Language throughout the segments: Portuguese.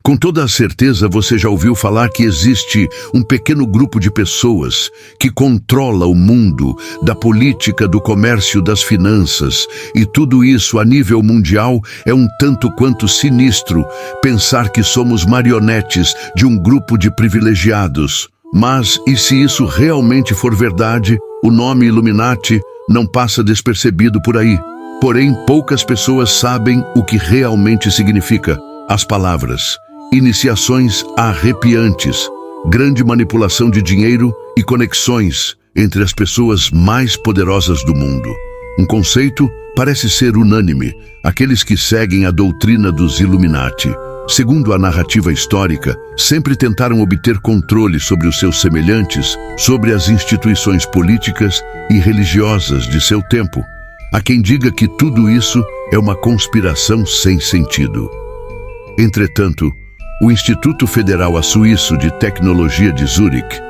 Com toda a certeza você já ouviu falar que existe um pequeno grupo de pessoas que controla o mundo, da política, do comércio, das finanças, e tudo isso a nível mundial é um tanto quanto sinistro pensar que somos marionetes de um grupo de privilegiados. Mas, e se isso realmente for verdade, o nome Illuminati não passa despercebido por aí. Porém, poucas pessoas sabem o que realmente significa. As palavras: iniciações arrepiantes, grande manipulação de dinheiro e conexões entre as pessoas mais poderosas do mundo. Um conceito parece ser unânime: aqueles que seguem a doutrina dos Illuminati, segundo a narrativa histórica, sempre tentaram obter controle sobre os seus semelhantes, sobre as instituições políticas e religiosas de seu tempo. Há quem diga que tudo isso é uma conspiração sem sentido. Entretanto, o Instituto Federal Suíço de Tecnologia de Zurique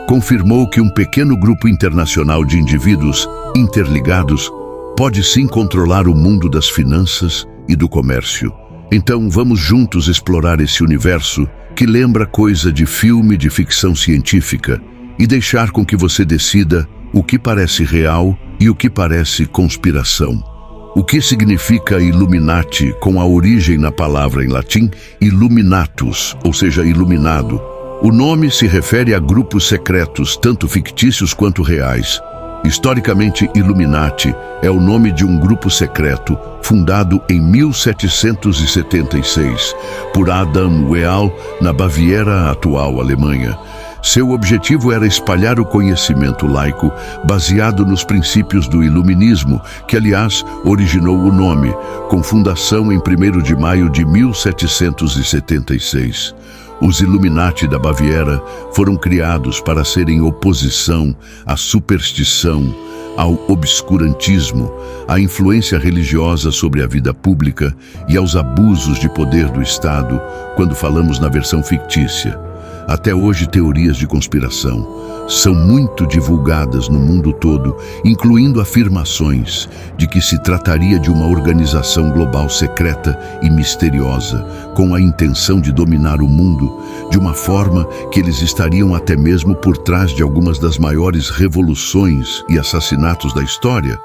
confirmou que um pequeno grupo internacional de indivíduos interligados pode sim controlar o mundo das finanças e do comércio. Então vamos juntos explorar esse universo que lembra coisa de filme de ficção científica e deixar com que você decida o que parece real e o que parece conspiração. O que significa Illuminati, com a origem na palavra em latim Illuminatus, ou seja, iluminado? O nome se refere a grupos secretos, tanto fictícios quanto reais. Historicamente, Illuminati é o nome de um grupo secreto fundado em 1776 por Adam Wehl, na Baviera, atual Alemanha. Seu objetivo era espalhar o conhecimento laico baseado nos princípios do iluminismo, que, aliás, originou o nome, com fundação em 1º de maio de 1776. Os Illuminati da Baviera foram criados para serem oposição à superstição, ao obscurantismo, à influência religiosa sobre a vida pública e aos abusos de poder do Estado, quando falamos na versão fictícia. Até hoje, teorias de conspiração são muito divulgadas no mundo todo, incluindo afirmações de que se trataria de uma organização global secreta e misteriosa, com a intenção de dominar o mundo, de uma forma que eles estariam até mesmo por trás de algumas das maiores revoluções e assassinatos da história.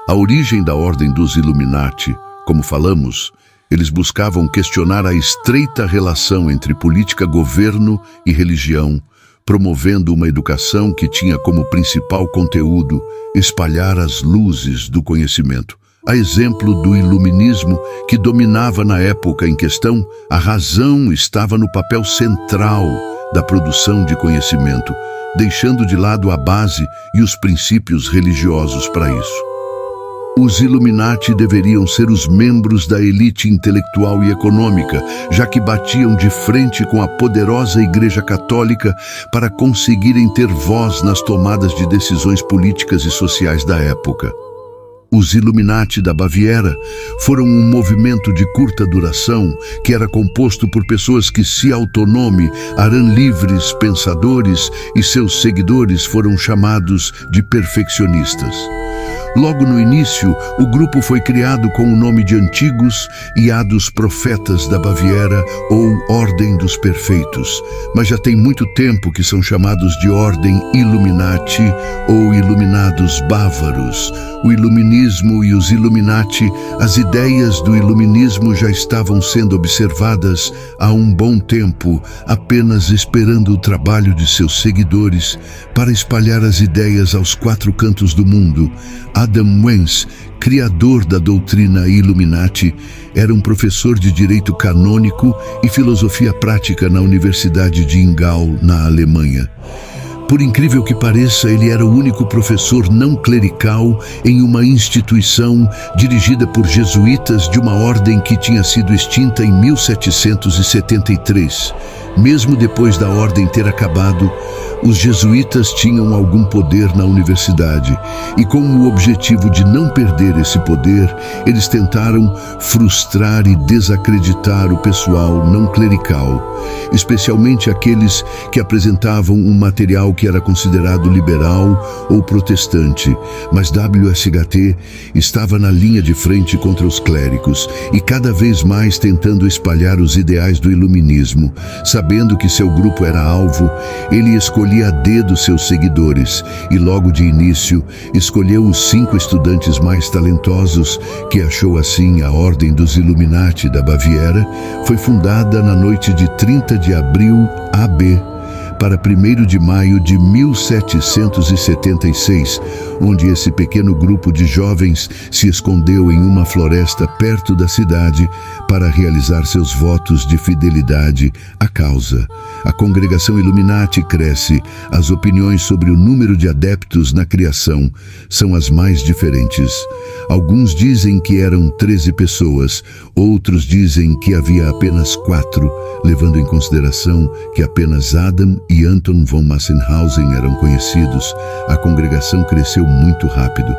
A origem da Ordem dos Illuminati, como falamos, eles buscavam questionar a estreita relação entre política, governo e religião, promovendo uma educação que tinha como principal conteúdo espalhar as luzes do conhecimento. A exemplo do iluminismo, que dominava na época em questão, a razão estava no papel central da produção de conhecimento, deixando de lado a base e os princípios religiosos para isso. Os Illuminati deveriam ser os membros da elite intelectual e econômica, já que batiam de frente com a poderosa Igreja Católica para conseguirem ter voz nas tomadas de decisões políticas e sociais da época. Os Illuminati da Baviera foram um movimento de curta duração que era composto por pessoas que se autonomam, eram livres pensadores, e seus seguidores foram chamados de perfeccionistas. Logo no início, o grupo foi criado com o nome de Antigos e Hados Profetas da Baviera, ou Ordem dos Perfeitos, mas já tem muito tempo que são chamados de Ordem Illuminati ou Iluminados Bávaros. O iluminismo e os Illuminati, as ideias do iluminismo já estavam sendo observadas há um bom tempo, apenas esperando o trabalho de seus seguidores para espalhar as ideias aos 4 cantos do mundo. Adam Wenz, criador da doutrina Illuminati, era um professor de direito canônico e filosofia prática na Universidade de Ingau, na Alemanha. Por incrível que pareça, ele era o único professor não clerical em uma instituição dirigida por jesuítas de uma ordem que tinha sido extinta em 1773. Mesmo depois da ordem ter acabado, os jesuítas tinham algum poder na universidade, e com o objetivo de não perder esse poder, eles tentaram frustrar e desacreditar o pessoal não clerical, especialmente aqueles que apresentavam um material que era considerado liberal ou protestante, mas WSHT estava na linha de frente contra os clérigos e cada vez mais tentando espalhar os ideais do iluminismo. Sabendo que seu grupo era alvo, ele escolhia a dedo seus seguidores e logo de início escolheu os 5 estudantes mais talentosos, que achou assim a Ordem dos Illuminati da Baviera. Foi fundada na noite de 30 de abril AB para 1º de maio de 1776, onde esse pequeno grupo de jovens se escondeu em uma floresta perto da cidade para realizar seus votos de fidelidade à causa. A congregação Illuminati cresce. As opiniões sobre o número de adeptos na criação são as mais diferentes. Alguns dizem que eram 13 pessoas, outros dizem que havia apenas 4, levando em consideração que apenas Adam e Anton von Massenhausen eram conhecidos. A congregação cresceu muito rápido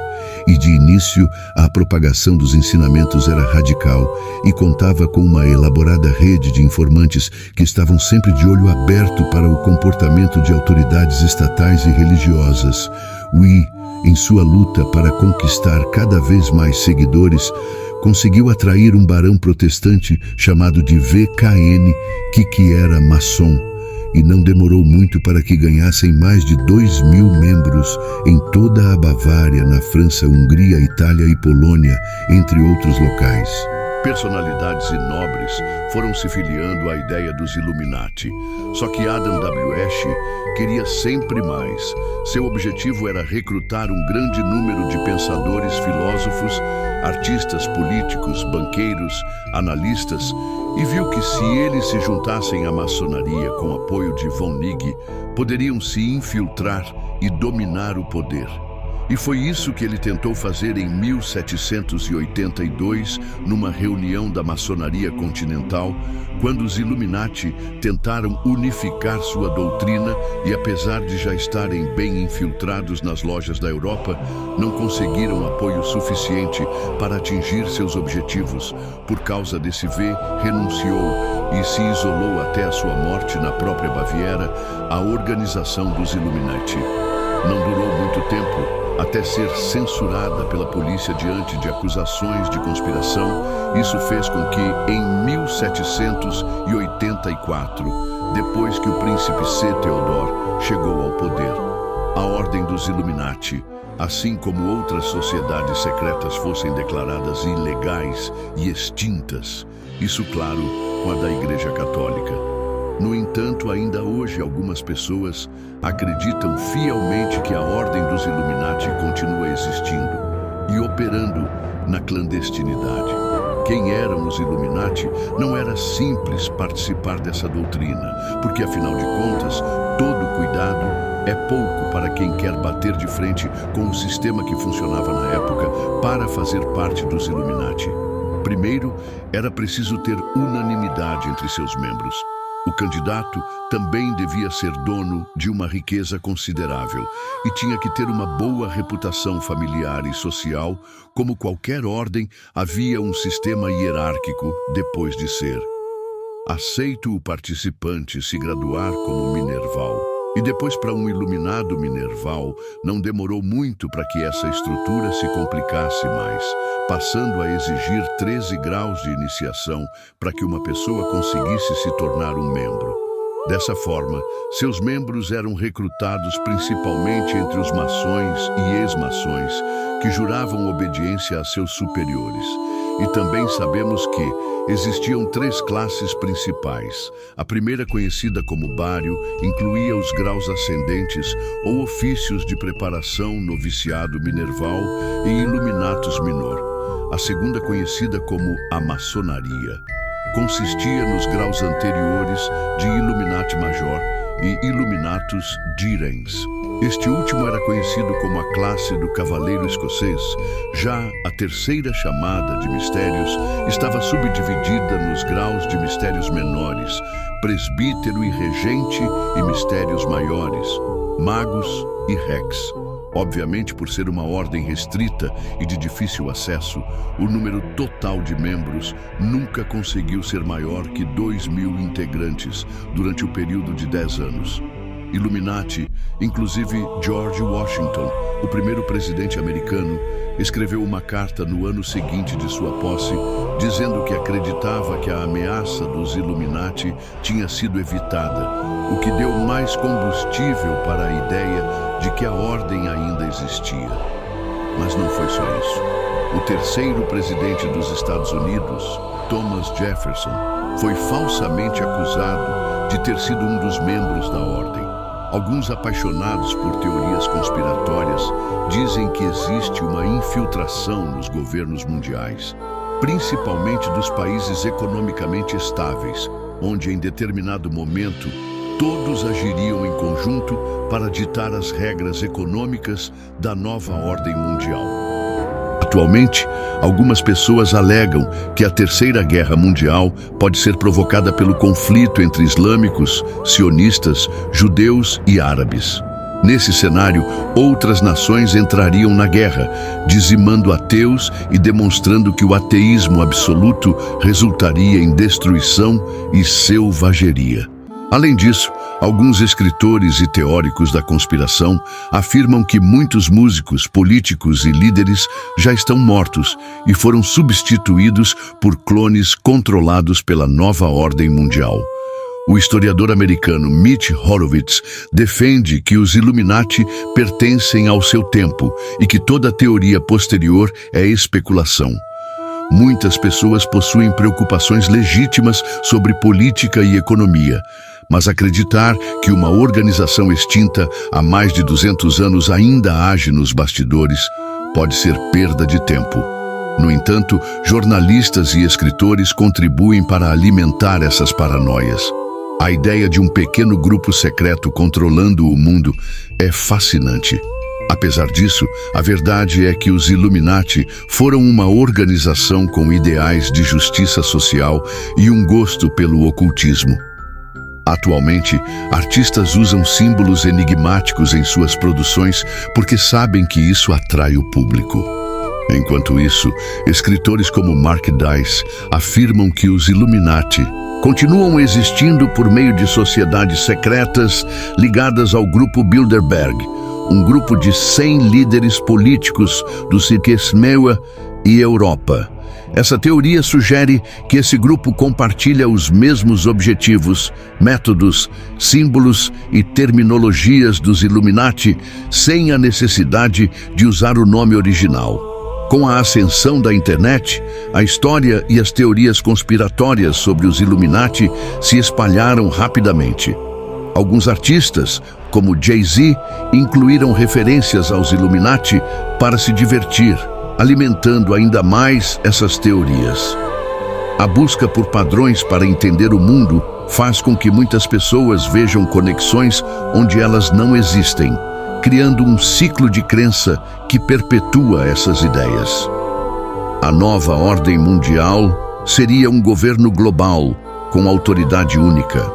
e de início a propagação dos ensinamentos era radical e contava com uma elaborada rede de informantes que estavam sempre de olho aberto para o comportamento de autoridades estatais e religiosas. Em sua luta para conquistar cada vez mais seguidores, conseguiu atrair um barão protestante chamado de VKN, que era maçom, e não demorou muito para que ganhassem mais de 2.000 membros em toda a Bavária, na França, Hungria, Itália e Polônia, entre outros locais. Personalidades e nobres foram se filiando à ideia dos Illuminati. Só que Adam W. Ash queria sempre mais. Seu objetivo era recrutar um grande número de pensadores, filósofos, artistas, políticos, banqueiros, analistas, e viu que se eles se juntassem à maçonaria com apoio de von Nigg, poderiam se infiltrar e dominar o poder. E foi isso que ele tentou fazer em 1782, numa reunião da maçonaria continental, quando os Illuminati tentaram unificar sua doutrina e, apesar de já estarem bem infiltrados nas lojas da Europa, não conseguiram apoio suficiente para atingir seus objetivos. Por causa desse renunciou e se isolou até a sua morte na própria Baviera, a organização dos Illuminati. Não durou muito tempo até ser censurada pela polícia diante de acusações de conspiração. Isso fez com que, em 1784, depois que o príncipe C. Theodore chegou ao poder, a Ordem dos Illuminati, assim como outras sociedades secretas, fossem declaradas ilegais e extintas. Isso, claro, com a da Igreja Católica. No entanto, ainda hoje algumas pessoas acreditam fielmente que a Ordem dos Illuminati continua existindo e operando na clandestinidade. Quem eram os Illuminati? Não era simples participar dessa doutrina, porque afinal de contas, todo cuidado é pouco para quem quer bater de frente com o sistema que funcionava na época para fazer parte dos Illuminati. Primeiro, era preciso ter unanimidade entre seus membros. O candidato também devia ser dono de uma riqueza considerável e tinha que ter uma boa reputação familiar e social. Como qualquer ordem, havia um sistema hierárquico depois de ser aceito o participante se graduar como Minerval. E depois, para um iluminado Minerval, não demorou muito para que essa estrutura se complicasse mais, passando a exigir 13 graus de iniciação para que uma pessoa conseguisse se tornar um membro. Dessa forma, seus membros eram recrutados principalmente entre os maçons e ex-maçons, que juravam obediência a seus superiores. E também sabemos que existiam 3 classes principais. A primeira, conhecida como Bário, incluía os graus ascendentes ou ofícios de preparação, noviciado Minerval e Illuminatus Minor. A segunda, conhecida como a Maçonaria, consistia nos graus anteriores de Illuminati Major e Illuminatus Direns. Este último era conhecido como a classe do Cavaleiro Escocês. Já a terceira, chamada de Mistérios, estava subdividida nos graus de Mistérios Menores, Presbítero e Regente e Mistérios Maiores, Magos e Rex. Obviamente, por ser uma ordem restrita e de difícil acesso, o número total de membros nunca conseguiu ser maior que 2.000 integrantes durante o período de 10 anos. Illuminati, inclusive George Washington, o primeiro presidente americano, escreveu uma carta no ano seguinte de sua posse, dizendo que acreditava que a ameaça dos Illuminati tinha sido evitada, o que deu mais combustível para a ideia de que a ordem ainda existia. Mas não foi só isso. O terceiro presidente dos Estados Unidos, Thomas Jefferson, foi falsamente acusado de ter sido um dos membros da ordem. Alguns apaixonados por teorias conspiratórias dizem que existe uma infiltração nos governos mundiais, principalmente dos países economicamente estáveis, onde em determinado momento todos agiriam em conjunto para ditar as regras econômicas da nova ordem mundial. Atualmente, algumas pessoas alegam que a Terceira Guerra Mundial pode ser provocada pelo conflito entre islâmicos, sionistas, judeus e árabes. Nesse cenário, outras nações entrariam na guerra, dizimando ateus e demonstrando que o ateísmo absoluto resultaria em destruição e selvageria. Além disso, alguns escritores e teóricos da conspiração afirmam que muitos músicos, políticos e líderes já estão mortos e foram substituídos por clones controlados pela nova ordem mundial. O historiador americano Mitch Horowitz defende que os Illuminati pertencem ao seu tempo e que toda teoria posterior é especulação. Muitas pessoas possuem preocupações legítimas sobre política e economia, mas acreditar que uma organização extinta há mais de 200 anos ainda age nos bastidores pode ser perda de tempo. No entanto, jornalistas e escritores contribuem para alimentar essas paranoias. A ideia de um pequeno grupo secreto controlando o mundo é fascinante. Apesar disso, a verdade é que os Illuminati foram uma organização com ideais de justiça social e um gosto pelo ocultismo. Atualmente, artistas usam símbolos enigmáticos em suas produções porque sabem que isso atrai o público. Enquanto isso, escritores como Mark Dice afirmam que os Illuminati continuam existindo por meio de sociedades secretas ligadas ao grupo Bilderberg, um grupo de 100 líderes políticos do Esquecimento e Europa. Essa teoria sugere que esse grupo compartilha os mesmos objetivos, métodos, símbolos e terminologias dos Illuminati sem a necessidade de usar o nome original. Com a ascensão da internet, a história e as teorias conspiratórias sobre os Illuminati se espalharam rapidamente. Alguns artistas, como Jay-Z, incluíram referências aos Illuminati para se divertir, alimentando ainda mais essas teorias. A busca por padrões para entender o mundo faz com que muitas pessoas vejam conexões onde elas não existem, criando um ciclo de crença que perpetua essas ideias. A nova ordem mundial seria um governo global, com autoridade única.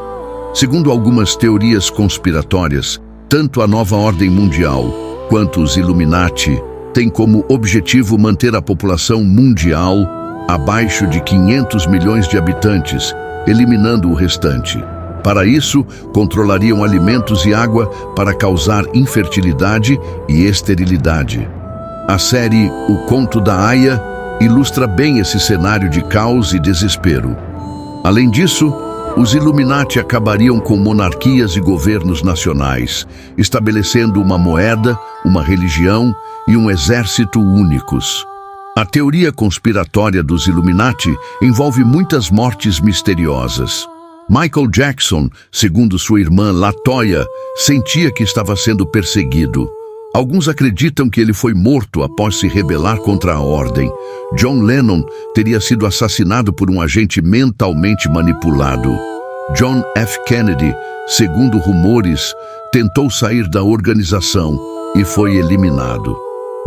Segundo algumas teorias conspiratórias, tanto a nova ordem mundial quanto os Illuminati têm como objetivo manter a população mundial abaixo de 500 milhões de habitantes, eliminando o restante. Para isso, controlariam alimentos e água para causar infertilidade e esterilidade. A série O Conto da Aia ilustra bem esse cenário de caos e desespero. Além disso, os Illuminati acabariam com monarquias e governos nacionais, estabelecendo uma moeda, uma religião e um exército únicos. A teoria conspiratória dos Illuminati envolve muitas mortes misteriosas. Michael Jackson, segundo sua irmã LaToya, sentia que estava sendo perseguido. Alguns acreditam que ele foi morto após se rebelar contra a ordem. John Lennon teria sido assassinado por um agente mentalmente manipulado. John F. Kennedy, segundo rumores, tentou sair da organização e foi eliminado.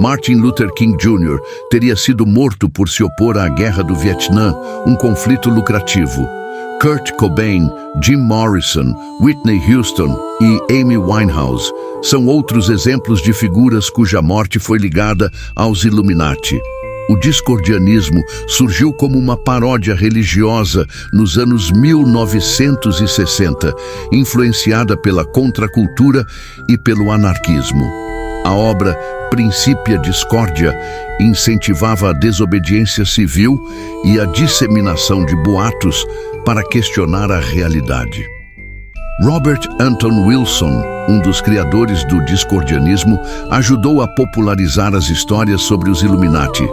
Martin Luther King Jr. teria sido morto por se opor à Guerra do Vietnã, um conflito lucrativo. Kurt Cobain, Jim Morrison, Whitney Houston e Amy Winehouse são outros exemplos de figuras cuja morte foi ligada aos Illuminati. O discordianismo surgiu como uma paródia religiosa nos anos 1960, influenciada pela contracultura e pelo anarquismo. A obra Principia Discordia incentivava a desobediência civil e a disseminação de boatos para questionar a realidade. Robert Anton Wilson, um dos criadores do discordianismo, ajudou a popularizar as histórias sobre os Illuminati,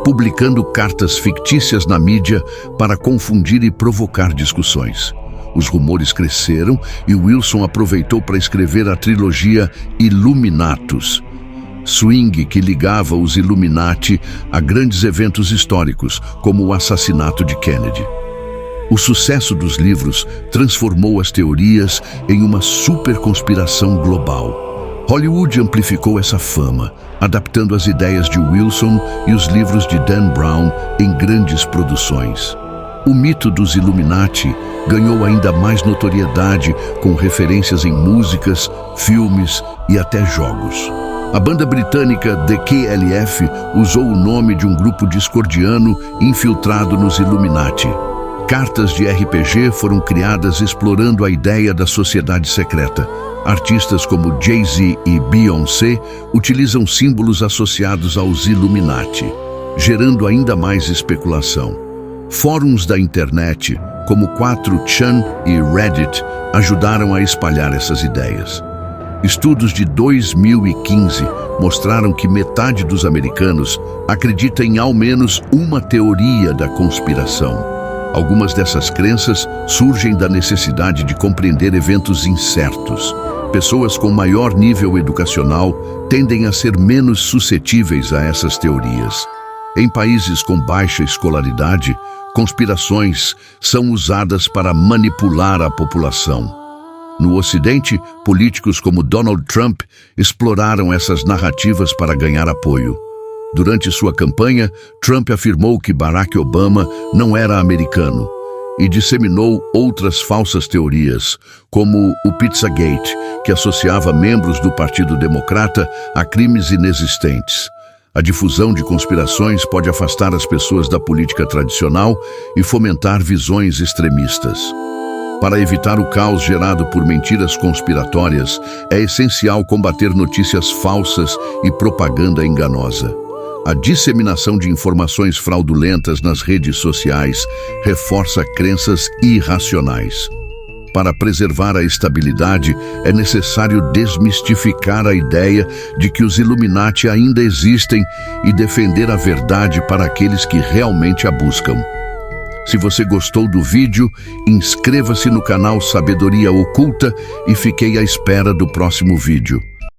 publicando cartas fictícias na mídia para confundir e provocar discussões. Os rumores cresceram e Wilson aproveitou para escrever a trilogia Illuminatus, swing que ligava os Illuminati a grandes eventos históricos, como o assassinato de Kennedy. O sucesso dos livros transformou as teorias em uma superconspiração global. Hollywood amplificou essa fama, adaptando as ideias de Wilson e os livros de Dan Brown em grandes produções. O mito dos Illuminati ganhou ainda mais notoriedade com referências em músicas, filmes e até jogos. A banda britânica The KLF usou o nome de um grupo discordiano infiltrado nos Illuminati. Cartas de RPG foram criadas explorando a ideia da sociedade secreta. Artistas como Jay-Z e Beyoncé utilizam símbolos associados aos Illuminati, gerando ainda mais especulação. Fóruns da internet, como 4chan e Reddit, ajudaram a espalhar essas ideias. Estudos de 2015 mostraram que metade dos americanos acredita em ao menos uma teoria da conspiração. Algumas dessas crenças surgem da necessidade de compreender eventos incertos. Pessoas com maior nível educacional tendem a ser menos suscetíveis a essas teorias. Em países com baixa escolaridade, conspirações são usadas para manipular a população. No Ocidente, políticos como Donald Trump exploraram essas narrativas para ganhar apoio. Durante sua campanha, Trump afirmou que Barack Obama não era americano e disseminou outras falsas teorias, como o Pizzagate, que associava membros do Partido Democrata a crimes inexistentes. A difusão de conspirações pode afastar as pessoas da política tradicional e fomentar visões extremistas. Para evitar o caos gerado por mentiras conspiratórias, é essencial combater notícias falsas e propaganda enganosa. A disseminação de informações fraudulentas nas redes sociais reforça crenças irracionais. Para preservar a estabilidade, é necessário desmistificar a ideia de que os Illuminati ainda existem e defender a verdade para aqueles que realmente a buscam. Se você gostou do vídeo, inscreva-se no canal Sabedoria Oculta e fiquei à espera do próximo vídeo.